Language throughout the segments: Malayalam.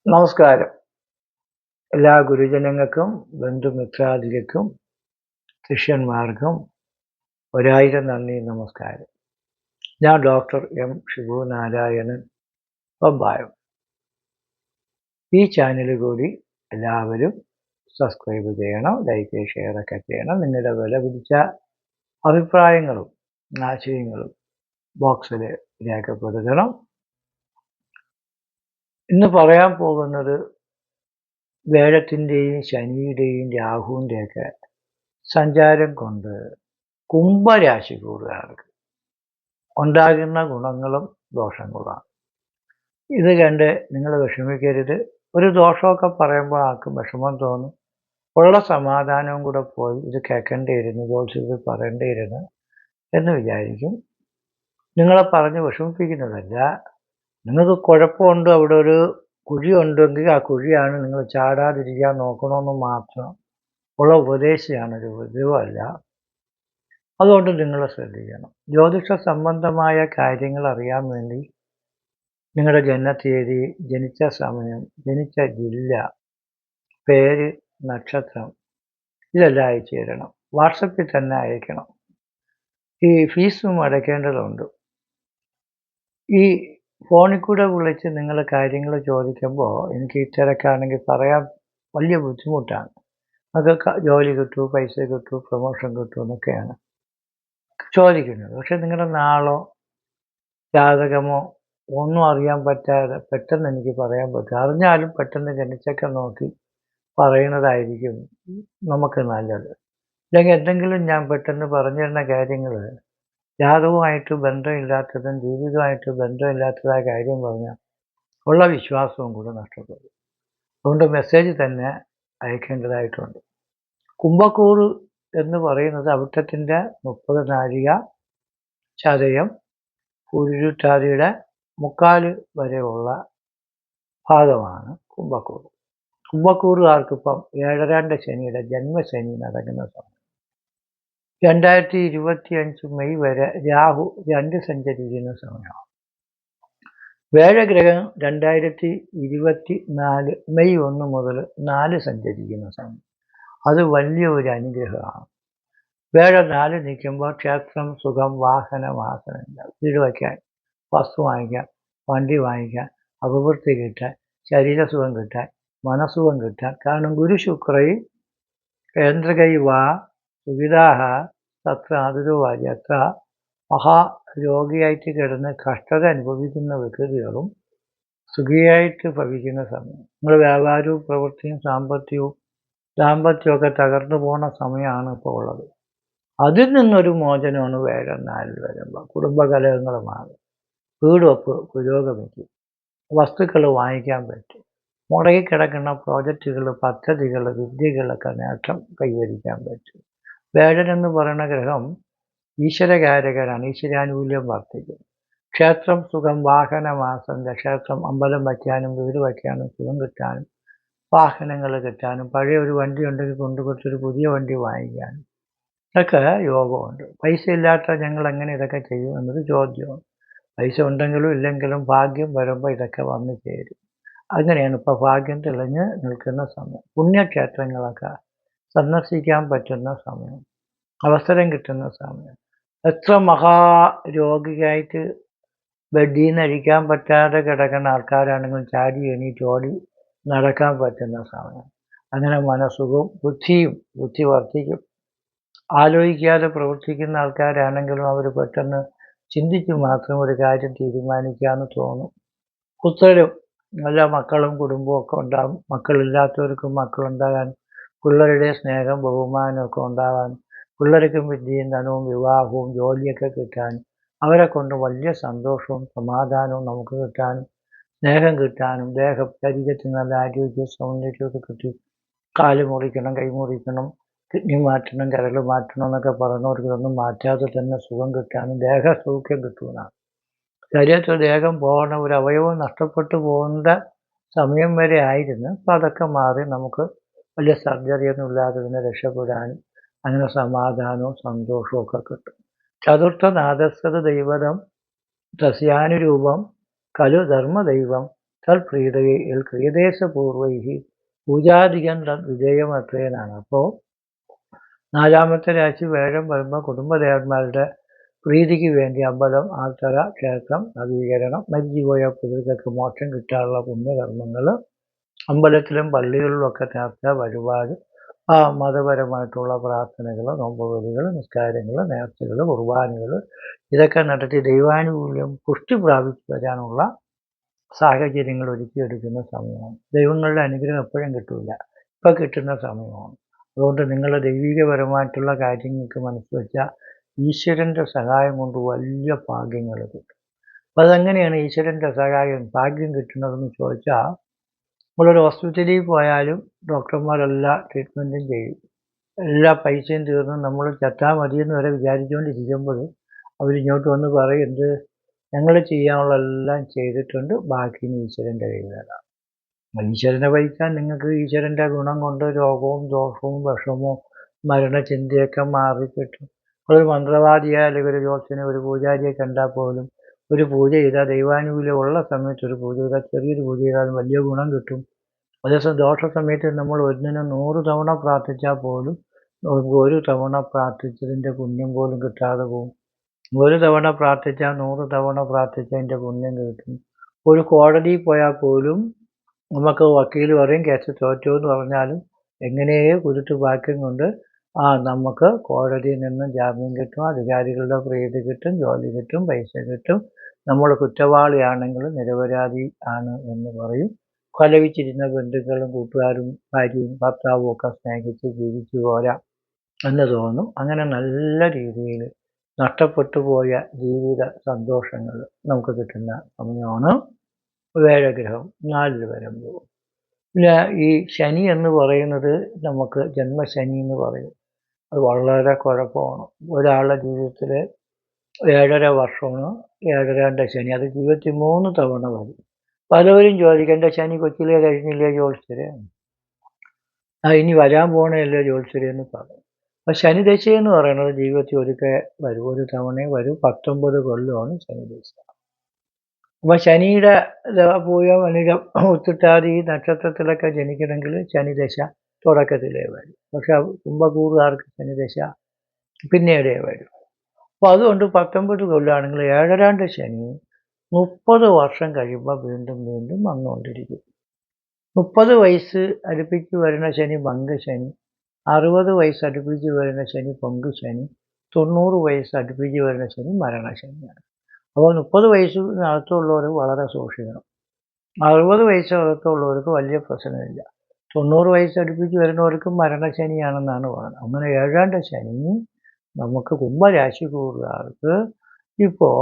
നമസ്കാരം. എല്ലാ ഗുരുജനങ്ങൾക്കും ബന്ധുമിത്രാദികൾക്കും ശിഷ്യന്മാർക്കും ഒരായിരം നന്ദി നമസ്കാരം. ഞാൻ ഡോക്ടർ എം ഷിബു നാരായണൻ പമ്പായം. ഈ ചാനൽ കൂടി എല്ലാവരും സബ്സ്ക്രൈബ് ചെയ്യണം, ലൈക്ക് ഷെയറൊക്കെ ചെയ്യണം. നിങ്ങളുടെ വില പിടിച്ച അഭിപ്രായങ്ങളും ആശയങ്ങളും ബോക്സിൽ രേഖപ്പെടുത്തണം. ഇന്ന് പറയാൻ പോകുന്നത് വേഴത്തിൻ്റെയും ശനിയുടെയും രാഹുവിൻ്റെയൊക്കെ സഞ്ചാരം കൊണ്ട് കുംഭരാശിക്കാർക്ക് ഉണ്ടാകുന്ന ഗുണങ്ങളും ദോഷങ്ങളുമാണ്. ഇത് കണ്ട് നിങ്ങൾ വിഷമിക്കരുത്. ഒരു ദോഷമൊക്കെ പറയുമ്പോൾ ആർക്കും വിഷമം തോന്നും. ഉള്ള സമാധാനവും കൂടെ പോയി ഇത് കേൾക്കേണ്ടിയിരുന്നു, ജോത്സ്യത്തിൽ പറയേണ്ടിയിരുന്നു എന്ന് വിചാരിക്കും. നിങ്ങളെ പറഞ്ഞ് വിഷമിപ്പിക്കുന്നതല്ല. നിങ്ങൾക്ക് കുഴപ്പമുണ്ട്, അവിടെ ഒരു കുഴി ഉണ്ടെങ്കിൽ ആ കുഴിയാണ്, നിങ്ങൾ ചാടാതിരിക്കാൻ നോക്കണമെന്ന് മാത്രം ഉള്ള ഉപദേശമാണ്, ഒരു ഉപദ്രവമല്ല. അതുകൊണ്ട് നിങ്ങൾ ശ്രദ്ധിക്കണം. ജ്യോതിഷ സംബന്ധമായ കാര്യങ്ങൾ അറിയാൻ വേണ്ടി നിങ്ങളുടെ ജനനത്തീയതി, ജനിച്ച സമയം, ജനിച്ച ജില്ല, പേര്, നക്ഷത്രം ഇതെല്ലാം അയച്ചു തരണം. വാട്സപ്പിൽ തന്നെ അയക്കണം. ഈ ഫീസും അടയ്ക്കേണ്ടതുണ്ട്. ഈ ഫോണിൽ കൂടെ വിളിച്ച് നിങ്ങൾ കാര്യങ്ങൾ ചോദിക്കുമ്പോൾ എനിക്ക് ഈ തിരക്കാണെങ്കിൽ പറയാൻ വലിയ ബുദ്ധിമുട്ടാണ്. നമുക്ക് ജോലി കിട്ടൂ, പൈസ കിട്ടൂ, പ്രൊമോഷൻ കിട്ടൂ എന്നൊക്കെയാണ് ചോദിക്കുന്നത്. പക്ഷെ നിങ്ങളുടെ നാളോ ജാതകമോ ഒന്നും അറിയാൻ പറ്റാതെ പെട്ടെന്ന് എനിക്ക് പറയാൻ പറ്റും. അറിഞ്ഞാലും പെട്ടെന്ന് ജനിച്ചൊക്കെ നോക്കി പറയുന്നതായിരിക്കും നമുക്ക് നല്ലത്. അല്ലെങ്കിൽ എന്തെങ്കിലും ഞാൻ പെട്ടെന്ന് പറഞ്ഞിരുന്ന കാര്യങ്ങൾ ജാതകവുമായിട്ട് ബന്ധമില്ലാത്തതും ജീവിതമായിട്ട് ബന്ധമില്ലാത്തതായ കാര്യം പറഞ്ഞാൽ ഉള്ള വിശ്വാസവും കൂടെ നഷ്ടപ്പെടും. അതുകൊണ്ട് മെസ്സേജ് തന്നെ അയക്കേണ്ടതായിട്ടുണ്ട്. കുംഭക്കൂറ് എന്ന് പറയുന്നത് അവിട്ടത്തിൻ്റെ 30 നാഴിക, ചതയം, പുരുരുട്ടാതിയുടെ 3/4 വരെയുള്ള ഭാഗമാണ് കുംഭക്കൂറ്. കുംഭക്കൂറുകാർക്കിപ്പം 7-2 ശനിയുടെ ജന്മശനി നടക്കുന്ന സമയം. 2025 മെയ് വരെ രാഹു 2 സഞ്ചരിക്കുന്ന സമയമാണ്. വേഴഗ്രഹം 2024 മെയ് 1 മുതൽ 4 സഞ്ചരിക്കുന്ന സമയം. അത് വലിയ ഒരു അനുഗ്രഹമാണ്. വേഴ 4 നിൽക്കുമ്പോൾ ക്ഷേത്രം, സുഖം, വാഹനം, ആസനങ്ങൾ, വീട് വയ്ക്കാൻ, വസ്തു വാങ്ങിക്കാൻ, വണ്ടി വാങ്ങിക്കാൻ, അഭിവൃദ്ധി കിട്ടാൻ, ശരീരസുഖം കിട്ടാൻ, മനസ്സുഖം കിട്ടാൻ. കാരണം ഗുരു ശുക്രയിൽ കേന്ദ്രകൈ വാ സുവിധാഹ തത്ര അതിരുവാചി അത്ര മഹാരോഗിയായിട്ട് കിടന്ന് കഷ്ടത അനുഭവിക്കുന്ന വ്യക്തികളും സുഖിയായിട്ട് ഭവിക്കുന്ന സമയം. നിങ്ങൾ വ്യാപാരവും പ്രവൃത്തിയും സാമ്പത്തികവും ദാമ്പത്യമൊക്കെ തകർന്നു പോണ സമയമാണ് ഇപ്പോൾ ഉള്ളത്. അതിൽ നിന്നൊരു മോചനമാണ് വേഴം 4 വരുമ്പോൾ. കുടുംബകലഹങ്ങൾ മാറും, വീടുവെപ്പ് പുരോഗമിക്കും, വസ്തുക്കൾ വാങ്ങിക്കാൻ പറ്റും, മുടങ്ങിക്കിടക്കുന്ന പ്രോജക്റ്റുകൾ, പദ്ധതികൾ, വിദ്യകളൊക്കെ നേട്ടം കൈവരിക്കാൻ പറ്റും. വേഴൻ എന്ന് പറയുന്ന ഗ്രഹം ഈശ്വരകാരകനാണ്. ഈശ്വരാനുകൂല്യം വർദ്ധിക്കും. ക്ഷേത്രം, സുഖം, വാഹനമാസം, ക്ഷേത്രം, അമ്പലം വയ്ക്കാനും വീട് വയ്ക്കാനും സുഖം കിട്ടാനും വാഹനങ്ങൾ കിട്ടാനും പഴയ ഒരു വണ്ടി ഉണ്ടെങ്കിൽ കൊണ്ടുകൊടുത്തൊരു പുതിയ വണ്ടി വാങ്ങിക്കാനും ഇതൊക്കെ യോഗമുണ്ട്. പൈസ ഇല്ലാത്ത ഞങ്ങൾ എങ്ങനെ ഇതൊക്കെ ചെയ്യും എന്നൊരു ചോദ്യമാണ്. പൈസ ഉണ്ടെങ്കിലും ഇല്ലെങ്കിലും ഭാഗ്യം വരുമ്പോൾ ഇതൊക്കെ വന്നു ചേരും. അങ്ങനെയാണ് ഇപ്പോൾ ഭാഗ്യം തെളിഞ്ഞ് നിൽക്കുന്ന സമയം. പുണ്യക്ഷേത്രങ്ങളൊക്കെ സന്ദർശിക്കാൻ പറ്റുന്ന സമയം, അവസരം കിട്ടുന്ന സമയം. എത്ര മഹാരോഗിയായിട്ട് ബെഡിൽ നിന്ന് അഴിക്കാൻ പറ്റാതെ കിടക്കുന്ന ആൾക്കാരാണെങ്കിലും ചാടി എണീറ്റ് ഓടി നടക്കാൻ പറ്റുന്ന സമയം. അങ്ങനെ മനസ്സുഖവും ബുദ്ധി വർദ്ധിക്കും. ആലോചിക്കാതെ പ്രവർത്തിക്കുന്ന ആൾക്കാരാണെങ്കിലും അവർ പെട്ടെന്ന് ചിന്തിച്ച് മാത്രം ഒരു കാര്യം തീരുമാനിക്കാമെന്ന് തോന്നും. പുത്രരും നല്ല മക്കളും കുടുംബവും ഒക്കെ ഉണ്ടാകും. മക്കളില്ലാത്തവർക്കും മക്കളുണ്ടാകാൻ, പിള്ളേരുടെ സ്നേഹം ബഹുമാനമൊക്കെ ഉണ്ടാകാൻ, പിള്ളേർക്കും വിദ്യയും ധനവും വിവാഹവും ജോലിയൊക്കെ കിട്ടാൻ, അവരെ കൊണ്ട് വലിയ സന്തോഷവും സമാധാനവും നമുക്ക് കിട്ടാനും സ്നേഹം കിട്ടാനും ശരീരത്തിന് നല്ല ആരോഗ്യ സൗന്ദര്യമൊക്കെ കിട്ടി. കാല് മുറിക്കണം, കൈ മുറിക്കണം, കിഡ്നി മാറ്റണം, കരൾ മാറ്റണം എന്നൊക്കെ പറയുന്നവർക്ക് ഇതൊന്നും മാറ്റാതെ തന്നെ സുഖം കിട്ടാനും ദേഹസൗഖ്യം കിട്ടുന്നതാണ്. ശരീരത്തിൽ ദേഹം പോകണ ഒരു അവയവം നഷ്ടപ്പെട്ടു പോകുന്ന സമയം വരെ ആയിരുന്നു. അപ്പം അതൊക്കെ മാറി നമുക്ക് വലിയ സർജറിയൊന്നും ഇല്ലാതെ തന്നെ രക്ഷപ്പെടാനും അങ്ങനെ സമാധാനവും സന്തോഷവും ഒക്കെ കിട്ടും. ചതുർത്ഥ നാദസ്വത ദൈവതം തസ്യാനുരൂപം കലു ധർമ്മദൈവം തൽപ്രീതയിൽ ക്രിയദേശപൂർവൈ പൂജാധികം വിധേയമത്രേനാണ്. അപ്പോൾ 4ാമത്തെ രാശി വേഴം വരുമ്പോൾ കുടുംബദേവന്മാരുടെ പ്രീതിക്ക് വേണ്ടി അമ്പലം, ആൽത്തറ, ക്ഷേത്രം, നവീകരണം, മരിച്ചുപോയ പിതൃക്കൾക്ക് മോക്ഷം കിട്ടാനുള്ള പുണ്യകർമ്മങ്ങൾ, അമ്പലത്തിലും പള്ളികളിലുമൊക്കെ നേർച്ച, വഴിപാട്, മതപരമായിട്ടുള്ള പ്രാർത്ഥനകൾ, നോമ്പുബലികൾ, നിസ്കാരങ്ങൾ, നേർച്ചകൾ, കുർബാനകൾ, ഇതൊക്കെ നടത്തി ദൈവാനുകൂല്യം പുഷ്ടി പ്രാപിച്ചു വരാനുള്ള സാഹചര്യങ്ങൾ ഒരുക്കിയെടുക്കുന്ന സമയമാണ്. ദൈവങ്ങളുടെ അനുഗ്രഹം എപ്പോഴും കിട്ടില്ല, ഇപ്പം കിട്ടുന്ന സമയമാണ്. അതുകൊണ്ട് നിങ്ങളുടെ ദൈവികപരമായിട്ടുള്ള കാര്യങ്ങൾക്ക് മനസ്സ് വെച്ചാൽ ഈശ്വരൻ്റെ സഹായം കൊണ്ട് വലിയ ഭാഗ്യങ്ങൾ കിട്ടും. അപ്പം അതെങ്ങനെയാണ് ഈശ്വരൻ്റെ സഹായം ഭാഗ്യം കിട്ടുന്നതെന്ന് ചോദിച്ചാൽ, നമ്മളൊരു ഹോസ്പിറ്റലിൽ പോയാലും ഡോക്ടർമാരെല്ലാം ട്രീറ്റ്മെൻറ്റും ചെയ്യും. എല്ലാ പൈസയും തീർന്ന് നമ്മൾ ചത്താൽ മതിയെന്ന് വരെ വിചാരിച്ചുകൊണ്ടിരിക്കുമ്പോൾ അവരിങ്ങോട്ട് വന്ന് പറയും, എന്ത് ഞങ്ങൾ ചെയ്യാനുള്ള എല്ലാം ചെയ്തിട്ടുണ്ട്, ബാക്കി ഈശ്വരൻ്റെ കയ്യിലാണ്. ഈശ്വരനെ വഹിക്കാൻ നിങ്ങൾക്ക് ഈശ്വരൻ്റെ ഗുണം കൊണ്ട് രോഗവും ദോഷവും വിഷമവും മരണചിന്തയൊക്കെ മാറിക്കിട്ടും. ഒരു മന്ത്രവാദിയെ അല്ലെങ്കിൽ ഒരു ജ്യോത്സ്യനെ, ഒരു പൂജാരിയെ കണ്ടാൽ പോലും ഒരു പൂജ ചെയ്താൽ ദൈവാനുകൂല്യം ഉള്ള സമയത്ത് ഒരു പൂജ ചെയ്താൽ, ചെറിയൊരു പൂജ ചെയ്താലും വലിയ ഗുണം കിട്ടും. അതേസമയം ദോഷ സമയത്ത് നമ്മൾ 100 തവണ പ്രാർത്ഥിച്ചാൽ പോലും ഒരു തവണ പ്രാർത്ഥിച്ചതിൻ്റെ പുണ്യം പോലും കിട്ടാതെ പോകും. ഒരു തവണ പ്രാർത്ഥിച്ചാൽ 100 തവണ പ്രാർത്ഥിച്ചതിൻ്റെ പുണ്യം കിട്ടും. ഒരു കോടതിയിൽ പോയാൽ പോലും നമുക്ക് വക്കീൽ പറയും കേസ് തോറ്റു എന്ന് പറഞ്ഞാലും എങ്ങനെയോ കുരുട്ട് വാക്യം കൊണ്ട് നമുക്ക് കോടതിയിൽ നിന്നും ജാമ്യം കിട്ടും, അധികാരികളുടെ പ്രീതി കിട്ടും, ജോലി കിട്ടും, പൈസ കിട്ടും. നമ്മൾ കുറ്റവാളിയാണെങ്കിൽ നിരപരാധി ആണ് എന്ന് പറയും. കൊലവിച്ചിരുന്ന ബന്ധുക്കളും കൂട്ടുകാരും ഭാര്യയും ഭർത്താവും ഒക്കെ സ്നേഹിച്ച് ജീവിച്ചു പോരാ എന്ന് തോന്നും. അങ്ങനെ നല്ല രീതിയിൽ നഷ്ടപ്പെട്ടു പോയ ജീവിത സന്തോഷങ്ങൾ നമുക്ക് കിട്ടുന്ന സമയമാണ് വേഴഗ്രഹം 4 വരുമ്പോൾ. പിന്നെ ഈ ശനി എന്ന് പറയുന്നത് നമുക്ക് ജന്മശനി എന്ന് പറയും. അത് വളരെ കുഴപ്പമാണ്. ഒരാളുടെ ജീവിതത്തിൽ 7.5 വർഷമാണ് 7.5 ശനി. അത് 23 തവണ വരും. പലവരും ചോദിക്കും, എൻ്റെ ശനി കൊച്ചിലേ കഴിഞ്ഞില്ലേ ജ്യോത്സ്യരെ, ഇനി വരാൻ പോകണമല്ലോ ജ്യോത്സ്യരെ എന്ന് പറയും. അപ്പം ശനിദശയെന്ന് പറയുന്നത് ജീവിതത്തിൽ ഒരിക്കൽ വരും, ഒരു തവണയെ വരും. 19 കൊല്ലമാണ് ശനിദശ. അപ്പം ശനിയുടെ പൂയം അല്ലെങ്കിൽ ഉത്രട്ടാതി നക്ഷത്രത്തിലൊക്കെ ജനിക്കണമെങ്കിൽ ശനിദശ തുടക്കത്തിലേ വരും. പക്ഷെ കുംഭക്കൂറുകാർക്ക് ശനിദശ പിന്നീടേ വരും. അപ്പോൾ അതുകൊണ്ട് 19 കൊല്ലമാണെങ്കിൽ 7.5 ശനി 30 വർഷം കഴിയുമ്പോൾ വീണ്ടും വീണ്ടും വന്നുകൊണ്ടിരിക്കും. 30 വയസ്സ് അടുപ്പിച്ച് വരുന്ന ശനി ഭംഗശനി, 60 വയസ്സ് അടുപ്പിച്ച് വരുന്ന ശനി പൊങ്കുശനി, 90 വയസ്സ് അടുപ്പിച്ച് വരുന്ന ശനി മരണശനിയാണ്. അപ്പോൾ 30 വയസ്സിനകത്തുള്ളവർ വളരെ സൂക്ഷിക്കണം. 60 വയസ്സിനകത്തുള്ളവർക്ക് വലിയ പ്രശ്നമില്ല. 90 വയസ്സ് അടുപ്പിച്ച് വരുന്നവർക്ക് മരണശനിയാണെന്നാണ് പറയുന്നത്. അങ്ങനെ 7.5 ശനി നമുക്ക് കുംഭരാശിക്കാർക്ക് ഇപ്പോൾ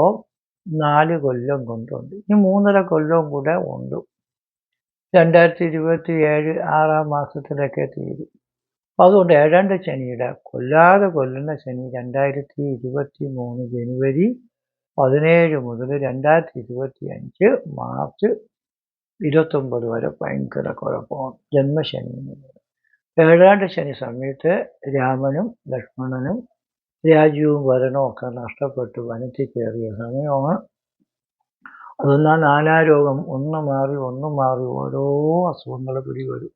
4 കൊല്ലം കൊണ്ടുണ്ട്. ഇനി 3.5 കൊല്ലം കൂടെ ഉണ്ട്. 2027 6-ാം മാസത്തിലൊക്കെ തീരും. അപ്പോൾ അതുകൊണ്ട് 7.5 ശനിയുടെ കൊല്ലാതെ കൊല്ലുന്ന ശനി 2023 ജനുവരി 17 മുതൽ 2025 മാർച്ച് 29 വരെ ഭയങ്കര കുഴപ്പമാണ് ജന്മശനി. 7.5 ശനി സമയത്ത് രാമനും ലക്ഷ്മണനും രാജ്യവും ഭരണവും ഒക്കെ നഷ്ടപ്പെട്ട് വനത്തിൽ കയറിയ സമയമാണ്. അതൊന്നാൽ നാനാരോഗം ഒന്ന് മാറി ഓരോ അസുഖങ്ങൾ പിടിവരും.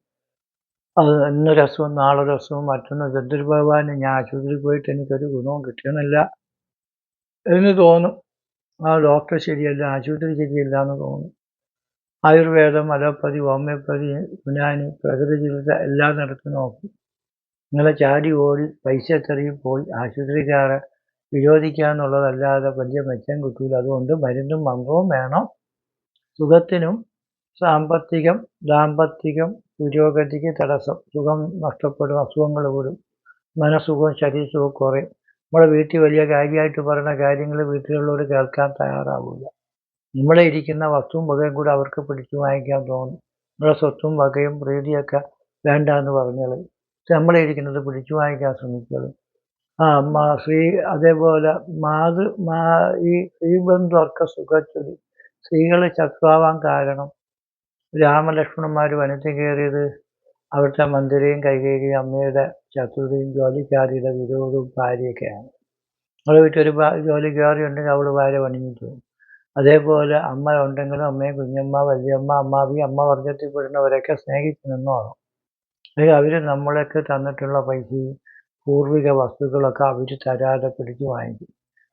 അത് ഇന്നൊരു അസുഖം, നാളൊരു അസുഖം, മറ്റൊന്ന് ചന്ദ്ര ഭഗവാന് ഞാൻ ആശുപത്രിയിൽ പോയിട്ട് എനിക്കൊരു ഗുണവും കിട്ടണില്ല എന്ന് തോന്നും. ഡോക്ടർ ശരിയല്ല, ആശുപത്രി ശരിയല്ല എന്ന് തോന്നും. ആയുർവേദം, അലോപ്പതി, ഹോമിയോപ്പതി, യുനാനി, പ്രകൃതി ചികിത്സ എല്ലാം നടത്തി നോക്കും. നിങ്ങളെ ചാടി ഓടി പൈസ എത്രയും പോയി ആശുപത്രിക്കാരെ വിരോധിക്കുക എന്നുള്ളതല്ലാതെ വലിയ മെച്ചം കിട്ടൂല. അതുകൊണ്ട് മരുന്നും മന്ത്രവും വേണം. സുഖത്തിനും സാമ്പത്തികം, ദാമ്പത്തികം, പുരോഗതിക്ക് തടസ്സം, സുഖം നഷ്ടപ്പെടും, അസുഖങ്ങൾ കൂടും, മനസ്സുഖവും ശരീരസുഖവും കുറയും. നമ്മുടെ വീട്ടിൽ വലിയ കാര്യമായിട്ട് പറയുന്ന കാര്യങ്ങൾ വീട്ടിലുള്ളവർ കേൾക്കാൻ തയ്യാറാവില്ല. നമ്മളെ ഇരിക്കുന്ന വസ്തുവും വകയും കൂടെ അവർക്ക് പിടിച്ചു വാങ്ങിക്കാൻ തോന്നും. നമ്മുടെ സ്വത്തും വകയും പ്രീതിയൊക്കെ വേണ്ട എന്ന് പറഞ്ഞാൽ നമ്മളെ ഇരിക്കുന്നത് പിടിച്ചു വാങ്ങിക്കാൻ ശ്രമിക്കുള്ളൂ. അതേപോലെ ഈ സ്ത്രീബന്ധുവർക്ക് സുഖച്ചൊടി, സ്ത്രീകൾ ശത്രുവാൻ കാരണം രാമലക്ഷ്മണന്മാർ വനത്തിൽ കയറിയത് അവിടുത്തെ മന്ദിരയും കൈകേയിയും അമ്മയുടെ ശത്രുതയും ജോലിക്കാരിയുടെ വിരോധവും ഭാര്യയൊക്കെയാണ്. അവളെ വീട്ടിൽ ഒരു ജോലിക്കാരി ഉണ്ടെങ്കിൽ അവൾ ഭാര്യ പണിഞ്ഞിട്ട് പോകും. അതേപോലെ അമ്മ ഉണ്ടെങ്കിലും അമ്മയും കുഞ്ഞമ്മ, വല്യമ്മ, അമ്മാവി, അമ്മ വർഗത്തിൽപ്പെടുന്നവരെയൊക്കെ സ്നേഹിച്ച് നിന്നോണം. അല്ലെങ്കിൽ അവർ നമ്മളൊക്കെ തന്നിട്ടുള്ള പൈസയും പൂർവിക വസ്തുക്കളൊക്കെ അവർ തരാതെ പിടിച്ച് വാങ്ങിക്കും.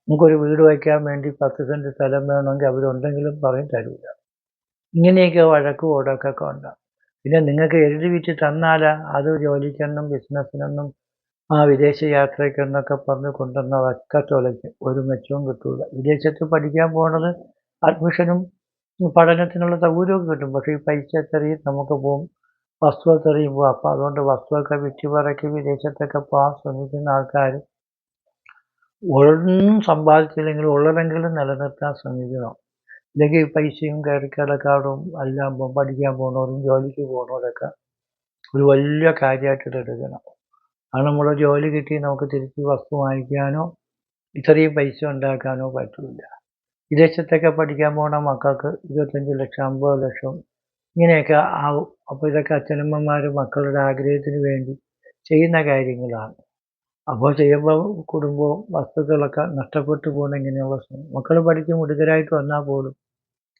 നമുക്കൊരു വീട് വയ്ക്കാൻ വേണ്ടി 10 സെൻറ്റ് സ്ഥലം വേണമെങ്കിൽ അവരുണ്ടെങ്കിലും പറയും തരില്ല. ഇങ്ങനെയൊക്കെ വഴക്കും ഓടൊക്കെ ഉണ്ടാകും. പിന്നെ നിങ്ങൾക്ക് എഴുതി വെച്ച് തന്നാൽ അത് ജോലിക്കെന്നും ബിസിനസ്സിനെന്നും വിദേശ യാത്രയ്ക്കെന്നൊക്കെ പറഞ്ഞ് കൊണ്ടുവന്നതൊക്കെ തുലയ്ക്കും. ഒരു മെച്ചവും കിട്ടൂല. വിദേശത്ത് പഠിക്കാൻ പോണത് അഡ്മിഷനും പഠനത്തിനുള്ള സൗകര്യമൊക്കെ കിട്ടും. പക്ഷേ ഈ പൈസ എത്രയും നമുക്ക് പോകും, വസ്തു എത്രയും പോകും. അപ്പോൾ അതുകൊണ്ട് വസ്തുവൊക്കെ വിറ്റ് പറക്കി വിദേശത്തൊക്കെ പോകാൻ ശ്രമിക്കുന്ന ആൾക്കാർ ഒന്നും സമ്പാദിച്ചില്ലെങ്കിലും ഉള്ളതെങ്കിലും നിലനിർത്താൻ ശ്രമിക്കണം. ഇല്ലെങ്കിൽ പൈസയും കടക്കാടും എല്ലാം പഠിക്കാൻ പോകുന്നവരും ജോലിക്ക് പോകുന്നവരൊക്കെ ഒരു വലിയ കാര്യമായിട്ട് എടുക്കണം. അത് നമ്മൾ ജോലി കിട്ടി നമുക്ക് തിരിച്ച് വസ്തു വാങ്ങിക്കാനോ ഇത്രയും പൈസ ഉണ്ടാക്കാനോ പറ്റില്ല. വിദേശത്തൊക്കെ പഠിക്കാൻ പോകുന്ന മക്കൾക്ക് 25 ലക്ഷം 50 ലക്ഷം ഇങ്ങനെയൊക്കെ ആവും. അപ്പോൾ ഇതൊക്കെ അച്ഛനമ്മമാർ മക്കളുടെ ആഗ്രഹത്തിന് വേണ്ടി ചെയ്യുന്ന കാര്യങ്ങളാണ്. അപ്പോൾ ചെയ്യുമ്പോൾ കുടുംബവും വസ്തുക്കളൊക്കെ നഷ്ടപ്പെട്ടു പോകുന്ന ഇങ്ങനെയുള്ള മക്കൾ പഠിച്ച് മിടുക്കരായിട്ട് വന്നാൽ പോലും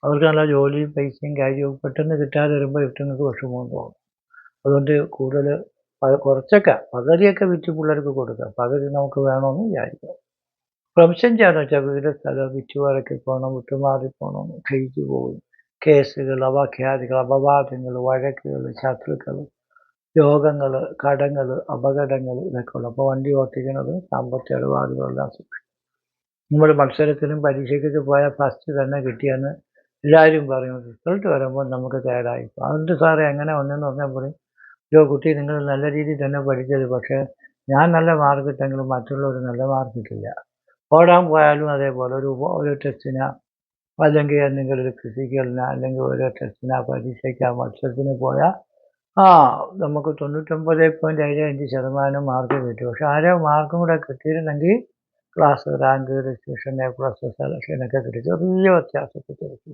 അവർക്ക് നല്ല ജോലിയും പൈസയും കാര്യവും പെട്ടെന്ന് കിട്ടാതെ വരുമ്പോൾ ഇഷ്ടങ്ങൾക്ക് വിഷമവും തോന്നും. അതുകൊണ്ട് കൂടുതൽ കുറച്ചൊക്കെ പകുതിയൊക്കെ വിറ്റ് പിള്ളേർക്ക് കൊടുക്കുക, പകുതി നമുക്ക് വേണമെന്ന് വിചാരിക്കാം. പ്രൊഫഷൻ ചെയ്യാന്ന് വെച്ചാൽ വീട് സ്ഥലം വിറ്റുപാറയ്ക്ക് പോകണം, വിട്ടുമാറി പോകണം, ക്ഷയിച്ചു പോകും. കേസുകൾ, അപഖ്യാതികൾ, അപവാദങ്ങൾ, വഴക്കുകൾ, ശത്രുക്കൾ, രോഗങ്ങൾ, കടങ്ങൾ, അപകടങ്ങൾ ഇതൊക്കെ ഉള്ളു. അപ്പോൾ വണ്ടി ഓട്ടിക്കുന്നത് സാമ്പത്തിക ഇടപാടുകളെല്ലാം സൂക്ഷിക്കും. നമ്മൾ മത്സരത്തിനും പരീക്ഷയ്ക്കൊക്കെ പോയാൽ ഫസ്റ്റ് തന്നെ കിട്ടിയെന്ന് എല്ലാവരും പറയും. റിസൾട്ട് വരുമ്പോൾ നമുക്ക് തയ്യാറായി. അതുകൊണ്ട് സാറേ എങ്ങനെ വന്നെന്ന് പറഞ്ഞാൽ പറയും, കുട്ടി നിങ്ങൾ നല്ല രീതിയിൽ തന്നെ പഠിച്ചത്, പക്ഷേ ഞാൻ നല്ല മാർക്ക് ഇട്ടെങ്കിലും മറ്റുള്ളവർ നല്ല മാർക്ക് കിട്ടില്ല. ഓടാൻ പോയാലും അതേപോലെ ഒരു ടെസ്റ്റിന് അല്ലെങ്കിൽ എന്തെങ്കിലും ഒരു ഫിസിക്കലിന് അല്ലെങ്കിൽ ഓരോ ടെസ്റ്റിന് പരീക്ഷയ്ക്ക് മത്സരത്തിന് പോയാൽ നമുക്ക് 99.55% മാർക്ക് കിട്ടി. പക്ഷെ ആരോ മാർക്കും കൂടെ കിട്ടിയിരുന്നെങ്കിൽ ക്ലാസ് റാങ്ക്, ഡിസ്റ്റിങ്ഷൻ, A+ സെലക്ഷനൊക്കെ കിട്ടി. ചെറിയ വ്യത്യാസത്തിൽ കിട്ടി.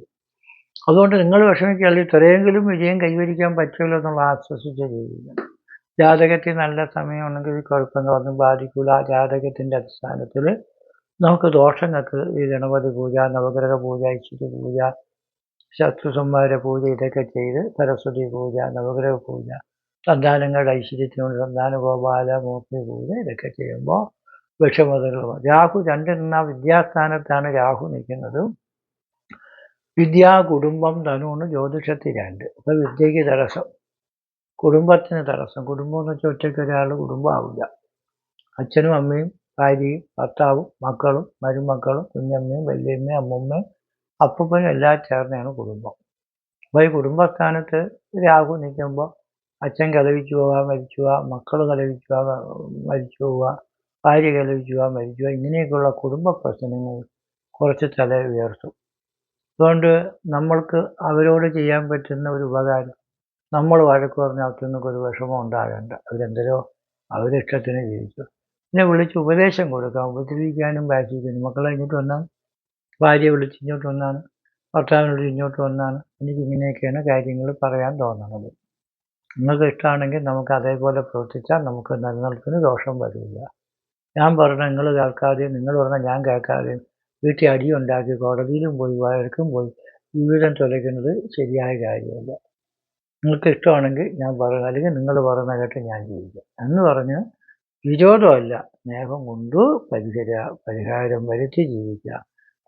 അതുകൊണ്ട് നിങ്ങൾ വിഷമിക്കാതെ ഇത്രയെങ്കിലും വിജയം കൈവരിക്കാൻ പറ്റുമല്ലോ എന്നുള്ള ആശ്വസിച്ച് ജീവിക്കണം. ജാതകത്തിൽ നല്ല സമയമുണ്ടെങ്കിൽ കുഴപ്പങ്ങളൊന്നും ബാധിക്കില്ല. ജാതകത്തിൻ്റെ അടിസ്ഥാനത്തിൽ നമുക്ക് ദോഷങ്ങൾക്ക് ഈ ഗണപതി പൂജ, നവഗ്രഹ പൂജ, ഐശ്വര്യ പൂജ, ശത്രുസംഹാര പൂജ ഇതൊക്കെ ചെയ്ത് സരസ്വതി പൂജ, നവഗ്രഹ പൂജ, സന്താനങ്ങളുടെ ഐശ്വര്യത്തിനുള്ള സന്താന ഗോപാല മൂർത്തി പൂജ ഇതൊക്കെ ചെയ്യുമ്പോൾ വിഷമതകൾ. രാഹു 2 നിന്ന വിദ്യാസ്ഥാനത്താണ് രാഹു നിൽക്കുന്നത്. വിദ്യാ, കുടുംബം, ധനുവാണ് ജ്യോതിഷത്തിൽ 2. അപ്പോൾ വിദ്യയ്ക്ക് തടസ്സം, കുടുംബത്തിന് തടസ്സം. കുടുംബം എന്ന് വെച്ചാൽ ഒറ്റയ്ക്ക് ഒരാൾ കുടുംബമാവില്ല. അച്ഛനും അമ്മയും ഭാര്യയും ഭർത്താവും മക്കളും മരുമക്കളും കുഞ്ഞമ്മയും വല്യമ്മയും അമ്മൂമ്മയും അപ്പൂപ്പനും എല്ലാം ചേർന്നാണ് കുടുംബം. അപ്പോൾ ഈ കുടുംബസ്ഥാനത്ത് രാഹു നിൽക്കുമ്പോൾ അച്ഛൻ കലവിച്ചു പോവുക, മരിച്ചു പോവുക, മക്കൾ കലവിച്ചു പോവുക, മരിച്ചു പോവുക, ഭാര്യ കലവിച്ചു പോവുക, മരിച്ചു പോവുക, ഇങ്ങനെയൊക്കെയുള്ള കുടുംബ പ്രശ്നങ്ങൾ കുറച്ച് തല ഉയർത്തും. അതുകൊണ്ട് നമ്മൾക്ക് അവരോട് ചെയ്യാൻ പറ്റുന്ന ഒരു ഉപകാരം, നമ്മൾ വഴക്ക് പറഞ്ഞാൽ അവർക്കൊരു വിഷമം ഉണ്ടാകേണ്ട. അവരിഷ്ടത്തിന് ജീവിച്ചു. പിന്നെ വിളിച്ച് ഉപദേശം കൊടുക്കാം. ഉപദ്രവിക്കാനും വാശിക്കാനും. മക്കളെ ഇങ്ങോട്ട് വന്നാൽ, ഭാര്യയെ വിളിച്ച് ഇങ്ങോട്ട് വന്നാണ്, ഭർത്താവിനോട് ഇങ്ങോട്ട് വന്നാണ്, എനിക്ക് ഇങ്ങനെയൊക്കെയാണ് കാര്യങ്ങൾ പറയാൻ തോന്നുന്നത്. നിങ്ങൾക്ക് ഇഷ്ടമാണെങ്കിൽ നമുക്ക് അതേപോലെ പ്രവർത്തിച്ചാൽ നമുക്ക് നിലനിൽപ്പിന് ദോഷം വരില്ല. ഞാൻ പറഞ്ഞ നിങ്ങൾ കേൾക്കാതെയും നിങ്ങൾ പറഞ്ഞാൽ ഞാൻ കേൾക്കാതെയും വീട്ടിൽ അടിയുണ്ടാക്കി കോടതിയിലും പോയി വഴക്കും പോയി ജീവിതം തുലയ്ക്കുന്നത് ശരിയായ കാര്യമല്ല. നിങ്ങൾക്ക് ഇഷ്ടമാണെങ്കിൽ ഞാൻ പറയുക, അല്ലെങ്കിൽ നിങ്ങൾ പറയുന്ന കേട്ട് ഞാൻ ജീവിക്കാം എന്ന് പറഞ്ഞ് വിരോധമല്ല, സ്നേഹം കൊണ്ട് പരിഹാരം വരുത്തി ജീവിക്കുക.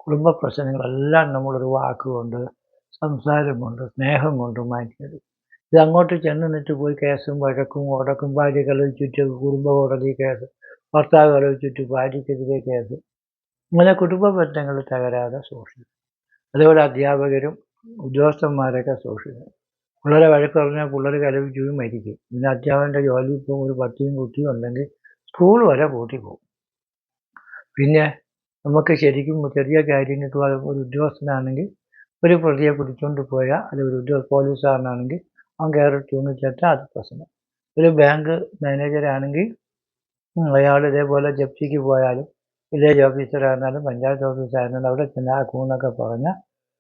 കുടുംബ പ്രശ്നങ്ങളെല്ലാം നമ്മളൊരു വാക്കുകൊണ്ട്, സംസാരം കൊണ്ട്, സ്നേഹം കൊണ്ട് മാറ്റിയെടുക്കും. ഇത് അങ്ങോട്ട് ചെന്ന് നിന്നിട്ട് പോയി കേസും വഴക്കും ഓടക്കും, ഭാര്യ കലവിച്ചിട്ട് കുടുംബ കോടതി കേസ്, ഭർത്താവ് കലവിച്ചിട്ട് ഭാര്യയ്ക്കെതിരെ കേസ്, ഇങ്ങനെ കുടുംബ ബന്ധങ്ങൾ തകരാതെ സൂക്ഷിക്കും. അതുപോലെ അധ്യാപകരും ഉദ്യോഗസ്ഥന്മാരൊക്കെ സൂക്ഷിക്കും. പിള്ളേരെ വഴക്ക് പറഞ്ഞാൽ പിള്ളേർ കലവിക്കുകയും മരിക്കും. പിന്നെ അധ്യാപകൻ്റെ ജോലി ഇപ്പോൾ ഒരു പട്ടിയും കുട്ടിയും ഉണ്ടെങ്കിൽ സ്കൂൾ വരെ പൂട്ടിപ്പോകും. പിന്നെ നമുക്ക് ശരിക്കും ചെറിയ കാര്യങ്ങൾക്ക് ഒരു ഉദ്യോഗസ്ഥനാണെങ്കിൽ ഒരു പ്രതിയെ പിടിച്ചുകൊണ്ട് പോയാൽ, അല്ലെങ്കിൽ ഒരു പോലീസുകാരനാണെങ്കിൽ അവൻ കയറി തൂങ്ങിച്ചേർത്താൽ അത് പ്രശ്നം. ഒരു ബാങ്ക് മാനേജരാണെങ്കിൽ അയാൾ ഇതേപോലെ ജപ്തിക്ക് പോയാലും വില്ലേജ് ഓഫീസറായിരുന്നാലും പഞ്ചായത്ത് ഓഫീസറായിരുന്നാലും അവിടെ ചെന്ന് കൂന്നൊക്കെ പറഞ്ഞാൽ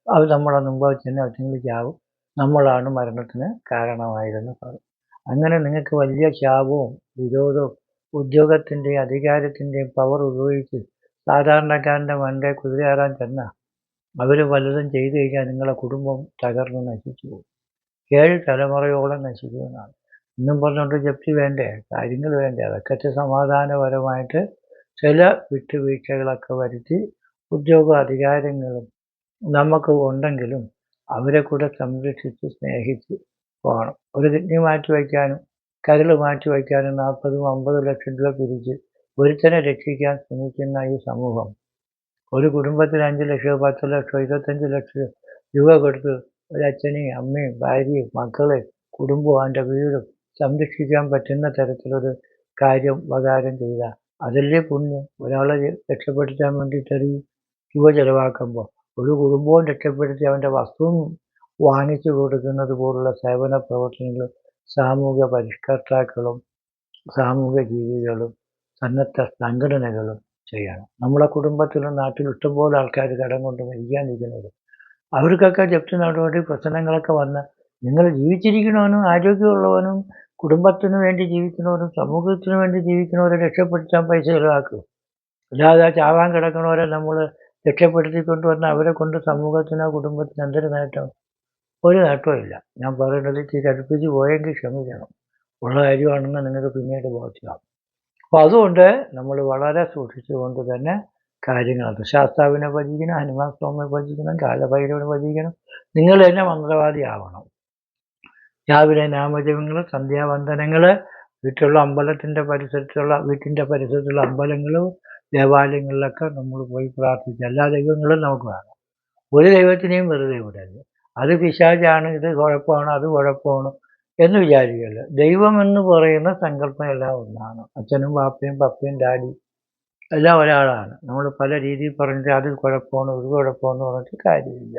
അത് നമ്മളെ മുമ്പ് ചെന്ന് ഒറ്റയ്ക്കാവും, നമ്മളാണ് മരണത്തിന് കാരണമായതെന്ന് പറയും. അങ്ങനെ നിങ്ങൾക്ക് വലിയ ശാപവും വിരോധവും ഉദ്യോഗത്തിൻ്റെയും അധികാരത്തിൻ്റെയും പവർ ഉപയോഗിച്ച് സാധാരണക്കാരൻ്റെ മണ്ടേ കുതിരയേറാൻ ചെന്നാൽ അവർ വല്ലതും ചെയ്തു കഴിഞ്ഞാൽ നിങ്ങളുടെ കുടുംബം തകർന്ന് നശിച്ചു പോകും. 7 തലമുറയോളം നശിക്കുമെന്നാണ്. എന്നും പറഞ്ഞുകൊണ്ട് ജപ്തി വേണ്ടേ, കാര്യങ്ങൾ വേണ്ടേ, അതൊക്കെ സമാധാനപരമായിട്ട് ചില വിട്ടുവീഴ്ചകളൊക്കെ വരുത്തി ഉദ്യോഗ അധികാരങ്ങളും നമുക്ക് ഉണ്ടെങ്കിലും അവരെ കൂടെ സംരക്ഷിച്ച് സ്നേഹിച്ച് പോകണം. ഒരു കിഡ്നി മാറ്റി വയ്ക്കാനും കരൾ മാറ്റി വയ്ക്കാനും 40-50 ലക്ഷം രൂപ പിരിച്ച് ഒരുത്തനെ രക്ഷിക്കാൻ ശ്രമിക്കുന്ന ഈ സമൂഹം ഒരു കുടുംബത്തിന് 5 ലക്ഷമോ 10 ലക്ഷമോ 25 ലക്ഷം രൂപ കൊടുത്ത് ഒരച്ഛനെയും അമ്മയും ഭാര്യയും മക്കളെയും കുടുംബവും അവൻ്റെ വീടും സംരക്ഷിക്കാൻ പറ്റുന്ന തരത്തിലൊരു കാര്യം ഉപകാരം ചെയ്താൽ അതല്ലേ പുണ്യം. ഒരാളെ രക്ഷപ്പെടുത്താൻ വേണ്ടിയിട്ട് ഒരു രൂപ ചെലവാക്കുമ്പോൾ ഒരു കുടുംബവും രക്ഷപ്പെടുത്തി അവൻ്റെ വസ്തുവും വാങ്ങിച്ചു കൊടുക്കുന്നത് പോലുള്ള സേവന പ്രവർത്തനങ്ങൾ സാമൂഹ്യ പരിഷ്കർത്താക്കളും സാമൂഹ്യ ജീവികളും സന്നദ്ധ സംഘടനകളും ചെയ്യണം. നമ്മളെ കുടുംബത്തിലും നാട്ടിലും ഇഷ്ടംപോലെ ആൾക്കാർ കടം കൊണ്ട് മരിക്കാനിരിക്കുന്നത് അവർക്കൊക്കെ ജപ്തി നടപടി പ്രശ്നങ്ങളൊക്കെ വന്ന് നിങ്ങൾ ജീവിച്ചിരിക്കണവനും ആരോഗ്യമുള്ളവനും കുടുംബത്തിന് വേണ്ടി ജീവിക്കുന്നവരും സമൂഹത്തിന് വേണ്ടി ജീവിക്കുന്നവരെ രക്ഷപ്പെടുത്താൻ പൈസ ചിലവാക്കും. അല്ലാതെ ചാവാൻ കിടക്കുന്നവരെ നമ്മൾ രക്ഷപ്പെടുത്തിക്കൊണ്ട് വന്ന് അവരെ കൊണ്ട് സമൂഹത്തിനോ കുടുംബത്തിനോ എന്തൊരു നേട്ടം? ഒരു നേട്ടവും ഇല്ല. ഞാൻ പറയുന്നത് ഇച്ചിരി അടുപ്പിച്ച് പോയെങ്കിൽ ക്ഷമിക്കണം. ഉള്ള കാര്യമാണെന്ന് നിങ്ങൾക്ക് പിന്നീട് ബോധ്യമാകും. അപ്പോൾ അതുകൊണ്ട് നമ്മൾ വളരെ സൂക്ഷിച്ചുകൊണ്ട് തന്നെ കാര്യങ്ങൾ ശാസ്താവിനെ ഭജിക്കണം, ഹനുമാൻ സ്വാമിയെ ഭജിക്കണം, കാലഭൈരവനെ ഭജിക്കണം. നിങ്ങൾ തന്നെ മന്ത്രവാദിയാവണം. രാവിലെ നാമജപങ്ങൾ, സന്ധ്യാവന്ദനങ്ങൾ, വീട്ടിലുള്ള അമ്പലത്തിൻ്റെ വീട്ടിൻ്റെ പരിസരത്തുള്ള അമ്പലങ്ങളും ദേവാലയങ്ങളിലൊക്കെ നമ്മൾ പോയി പ്രാർത്ഥിക്കുക. എല്ലാ ദൈവങ്ങളും നമുക്ക് വേണം. ഒരു ദൈവത്തിനെയും വെറുതെ വിടരുത്. അത് പിശാചാണ്, ഇത് കുഴപ്പമാണ്, അത് കുഴപ്പമാണ് എന്ന് വിചാരിക്കല്ല. ദൈവം എന്ന് പറയുന്ന സങ്കല്പം എല്ലാം ഒന്നാണ്. അച്ഛനും പാപ്പയും പപ്പയും ഡാഡി എല്ലാം ഒരാളാണ്. നമ്മൾ പല രീതിയിൽ പറഞ്ഞിട്ട് അത് കുഴപ്പമാണ് ഇത് കുഴപ്പമെന്ന് പറഞ്ഞിട്ട് കാര്യമില്ല.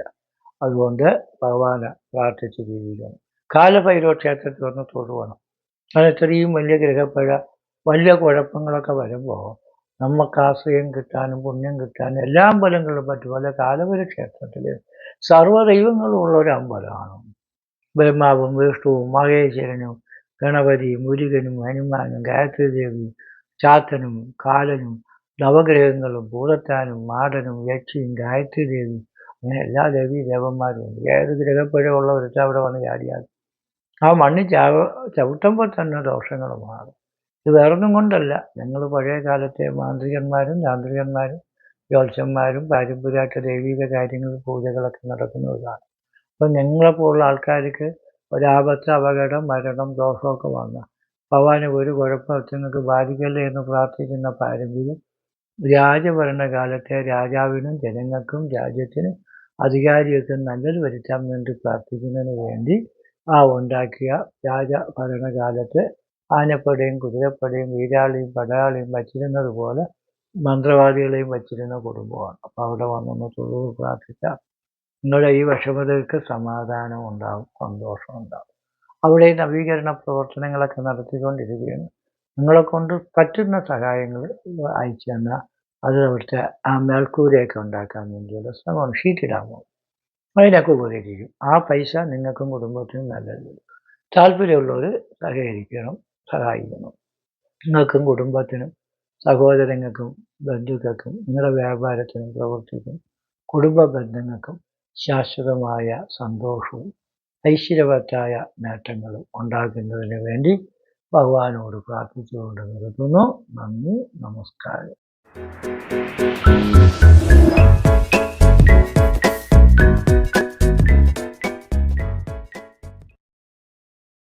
അതുകൊണ്ട് ഭഗവാനെ പ്രാർത്ഥിച്ച് ജീവിക്കണം. കാലഭൈരവ ക്ഷേത്രത്തിൽ വന്ന് തൊഴുവണം. അത് ഇത്രയും വലിയ ഗ്രഹപ്പിഴ വലിയ കുഴപ്പങ്ങളൊക്കെ വരുമ്പോൾ നമുക്ക് ആശ്രയം കിട്ടാനും പുണ്യം കിട്ടാനും എല്ലാ അമ്പലങ്ങളിലും പറ്റും. അല്ല, കാലഭൈരവ ക്ഷേത്രത്തിൽ സർവ്വദൈവങ്ങളും ഉള്ളൊരു അമ്പലമാണ്. ബ്രഹ്മാവും വിഷ്ണുവും മഹേശ്വരനും ഗണപതിയും മുരുകനും ഹനുമാനും ഗായത്രി ദേവിയും ചാത്തനും കാലനും നവഗ്രഹങ്ങളും ഭൂതത്താനും മാടനും യക്ഷിയും ഗായത്രി ദേവിയും അങ്ങനെ എല്ലാ ദേവീ ദേവന്മാരും ഉണ്ട്. ഏത് ഗ്രഹപ്പിഴ ഉള്ള ഒരുത്ത അവിടെ വന്ന് ചാടിയാൽ ആ മണ്ണിൽ ചവിട്ടുമ്പോൾ തന്നെ ദോഷങ്ങൾ മാറും. ഇത് വേറൊന്നും കൊണ്ടല്ല. ഞങ്ങൾ പഴയ കാലത്തെ മാന്ത്രികന്മാരും താന്ത്രികന്മാരും ജ്യോത്സ്യന്മാരും പാരമ്പര്യമായിട്ട് ദൈവിക കാര്യങ്ങൾ പൂജകളൊക്കെ നടക്കുന്നതാണ്. അപ്പം ഞങ്ങളെപ്പോലുള്ള ആൾക്കാർക്ക് ഒരാപത്ത് അപകടം മരണം ദോഷമൊക്കെ വന്നാൽ ഭഗവാന് ഒരു കുഴപ്പങ്ങൾക്ക് ബാധിക്കല്ലേ എന്ന് പ്രാർത്ഥിക്കുന്ന പാരമ്പര്യം രാജഭരണകാലത്തെ രാജാവിനും ജനങ്ങൾക്കും രാജ്യത്തിനും അധികാരികൾക്കും നല്ലത് വരുത്താൻ വേണ്ടി പ്രാർത്ഥിക്കുന്നതിന് വേണ്ടി ഉണ്ടാക്കിയ രാജഭരണകാലത്ത് ആനപ്പടയും കുതിരപ്പടയും വീരാളിയും പടയാളിയും വച്ചിരുന്നത് പോലെ മന്ത്രവാദികളെയും വച്ചിരുന്ന കുടുംബമാണ്. അപ്പോൾ അവിടെ വന്നൊന്ന് തൊഴുത് പ്രാർത്ഥിച്ചാൽ നിങ്ങളുടെ ഈ വിഷമതയ്ക്ക് സമാധാനം ഉണ്ടാകും, സന്തോഷം ഉണ്ടാകും. അവിടെ നവീകരണ പ്രവർത്തനങ്ങളൊക്കെ നടത്തിക്കൊണ്ടിരിക്കുകയാണ്. നിങ്ങളെക്കൊണ്ട് പറ്റുന്ന സഹായങ്ങൾ അയച്ചു തന്നാൽ അത് അവിടുത്തെ ആ മേൽക്കൂരയൊക്കെ ഉണ്ടാക്കാൻ വേണ്ടിയുള്ള ശ്രമമാണ്. ഷീറ്റിടാമോ അതിനൊക്കെ ഉപകരിക്കും. ആ പൈസ നിങ്ങൾക്കും കുടുംബത്തിനും നല്ലത്. താല്പര്യമുള്ളവർ സഹകരിക്കണം, സഹായിക്കണം. നിങ്ങൾക്കും കുടുംബത്തിനും സഹോദരങ്ങൾക്കും ബന്ധുക്കൾക്കും നിങ്ങളുടെ വ്യാപാരത്തിനും പ്രവർത്തിക്കും കുടുംബ ബന്ധങ്ങൾക്കും ശാശ്വതമായ സന്തോഷവും ഐശ്വര്യവത്തായ നേട്ടങ്ങളും ഉണ്ടാക്കുന്നതിന് വേണ്ടി ഭഗവാനോട് പ്രാർത്ഥിച്ചുകൊണ്ട് നിർത്തുന്നു. നന്ദി, നമസ്കാരം.